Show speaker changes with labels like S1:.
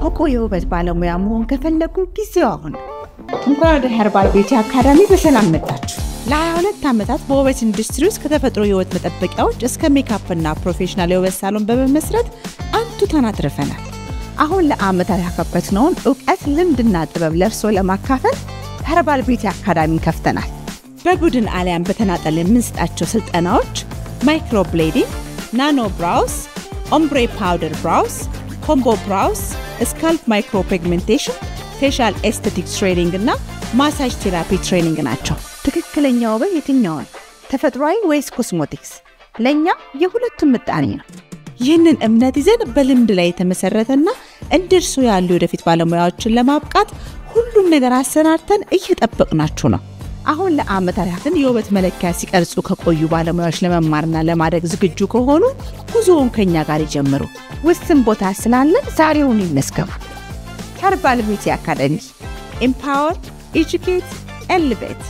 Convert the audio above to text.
S1: ብቁ የውበት ባለሙያ መሆን ከፈለጉ ጊዜው አሁን። እንኳን ወደ ሄርባል ቢዩቲ አካዳሚ በሰላም መጣችሁ። ለ22 ዓመታት በውበት ኢንዱስትሪ ውስጥ ከተፈጥሮ የውበት መጠበቂያዎች እስከ ሜካፕ እና ፕሮፌሽናል የውበት ሳሎን በመመስረት አንቱታን አትርፈናል። አሁን ለዓመታት ያካበትነውን ዕውቀት ልምድና ጥበብ ለእርሶ ለማካፈል ሄርባል ቢዩቲ አካዳሚ ከፍተናል። በቡድን አሊያም በተናጠል የምንሰጣቸው ስልጠናዎች ማይክሮ ብሌዲንግ፣ ናኖ ብራውስ፣ ኦምብሬ ፓውደር ብራውስ፣ ኮምቦ ብራውስ፣ ስካልፕ ማይክሮ ፒግሜንቴሽን፣ ፌሻል ኤስቴቲክስ ትሬኒንግ እና ማሳጅ ቴራፒ ትሬኒንግ ናቸው። ትክክለኛው ውበት የትኛው ነው? ተፈጥሯዊ ወይስ ኮስሞቲክስ? ለኛ የሁለቱም ምጣኔ ነው። ይህንን እምነት ይዘን በልምድ ላይ የተመሰረተና እንደርሱ ያሉ ወደፊት ባለሙያዎችን ለማብቃት ሁሉም ነገር አሰናድተን እየጠበቅናችሁ ነው። አሁን ለዓመታት ያህል የውበት መለኪያ ሲቀርጹ ከቆዩ ባለሙያዎች ለመማርና ለማድረግ ዝግጁ ከሆኑ ጉዞውን ከኛ ጋር ይጀምሩ። ውስን ቦታ ስላለን ዛሬውን ይመስገቡ። ሄርባል ቢዩቲ አካዳሚ ኤምፓወር ኤጁኬት ኤሊቬት